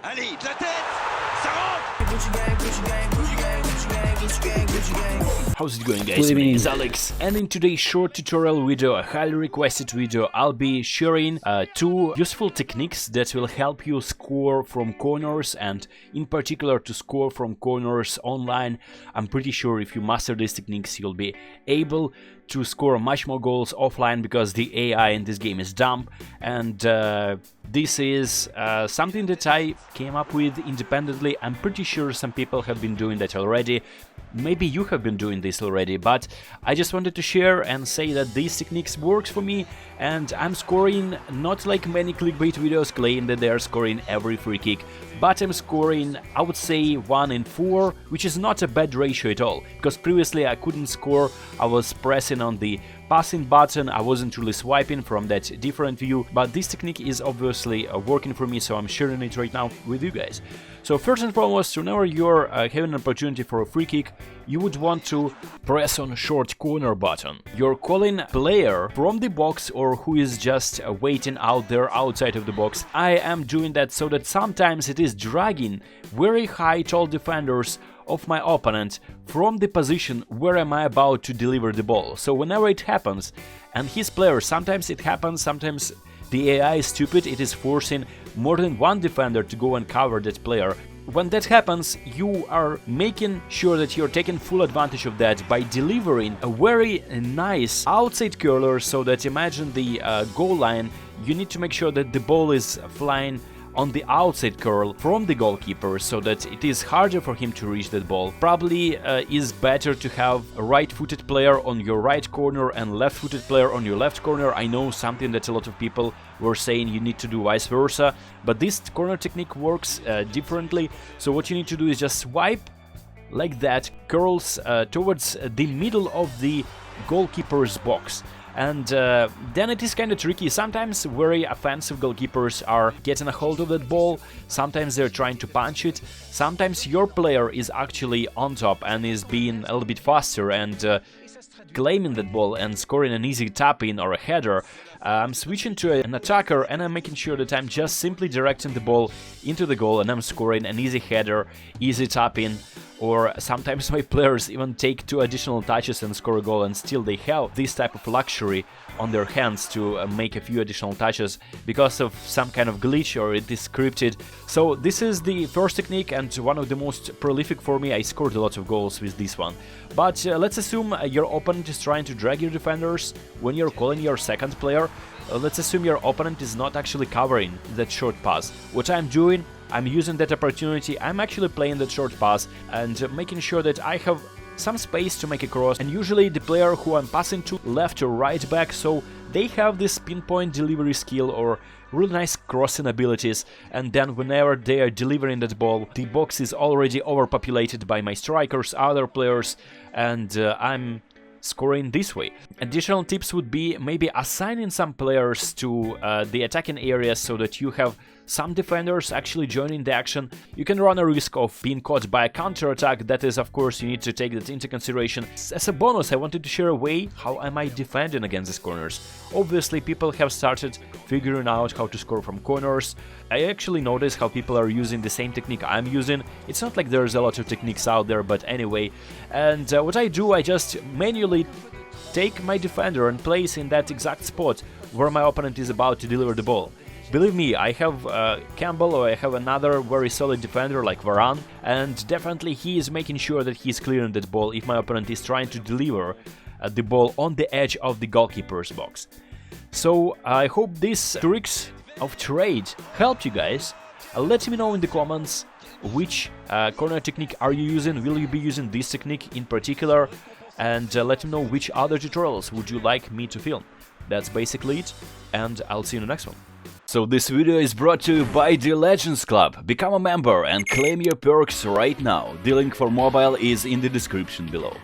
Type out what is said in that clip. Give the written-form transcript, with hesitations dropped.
Allez, de la tête, ça rentre. How's it going, guys? My name is Alex, and in today's short tutorial video, a highly requested video, I'll be sharing two useful techniques that will help you score from corners, and in particular to score from corners online. I'm pretty sure if you master these techniques, you'll be able to score much more goals offline, because the AI in this game is dumb, and this is something that I came up with independently. I'm pretty sure some people have been doing that already. Maybe you have been doing this already, but I just wanted to share and say that these techniques works for me, and I'm scoring not like many clickbait videos claim that they are scoring every free kick, but I'm scoring, I would say, 1 in 4, which is not a bad ratio at all, because previously I couldn't score. I was pressing on the passing button, I wasn't really swiping from that different view, but this technique is obviously working for me, so I'm sharing it right now with you guys. So first and foremost, whenever you're having an opportunity for a free kick, you would want to press on short corner button. You're calling player from the box or who is just waiting out there outside of the box. I am doing that so that sometimes it is dragging very high tall defenders of my opponent from the position where am I about to deliver the ball. So whenever it happens, and his player, sometimes it happens, sometimes the AI is stupid, it is forcing more than one defender to go and cover that player. When that happens, you are making sure that you're taking full advantage of that by delivering a very nice outside curler, so that imagine the goal line, you need to make sure that the ball is flying on the outside curl from the goalkeeper, so that it is harder for him to reach that ball. Probably is better to have a right-footed player on your right corner and left-footed player on your left corner. I know something that a lot of people were saying you need to do vice versa, but this corner technique works differently. So what you need to do is just swipe like that, curls towards the middle of the goalkeeper's box. And then it is kind of tricky. Sometimes very offensive goalkeepers are getting a hold of that ball, sometimes they're trying to punch it, sometimes your player is actually on top and is being a little bit faster and claiming that ball and scoring an easy tap-in or a header. I'm switching to an attacker and I'm making sure that I'm just simply directing the ball into the goal and I'm scoring an easy header, easy tap-in. Or sometimes my players even take 2 additional touches and score a goal, and still they have this type of luxury on their hands to make a few additional touches because of some kind of glitch or it is scripted. So this is the first technique and one of the most prolific for me. I scored a lot of goals with this one. But let's assume your opponent is trying to drag your defenders when you're calling your second player. Let's assume your opponent is not actually covering that short pass. What I'm doing, I'm using that opportunity, I'm actually playing that short pass and making sure that I have some space to make a cross, and usually the player who I'm passing to left or right back, so they have this pinpoint delivery skill or really nice crossing abilities, and then whenever they are delivering that ball, the box is already overpopulated by my strikers, other players, and I'm scoring this way. Additional tips would be maybe assigning some players to the attacking areas so that you have some defenders actually joining the action. You can run a risk of being caught by a counter-attack. That is, of course, you need to take that into consideration. As a bonus, I wanted to share a way how am I defending against these corners. Obviously, people have started figuring out how to score from corners. I actually noticed how people are using the same technique I'm using. It's not like there's a lot of techniques out there, but anyway. And what I do, I just manually take my defender and place in that exact spot where my opponent is about to deliver the ball. Believe me, I have Campbell or I have another very solid defender like Varane, and definitely he is making sure that he's clearing that ball if my opponent is trying to deliver the ball on the edge of the goalkeeper's box. So I hope these tricks of trade helped you guys. Let me know in the comments which corner technique are you using, will you be using this technique in particular, and let me know which other tutorials would you like me to film. That's basically it, and I'll see you in the next one. So this video is brought to you by the Legends Club. Become a member and claim your perks right now. The link for mobile is in the description below.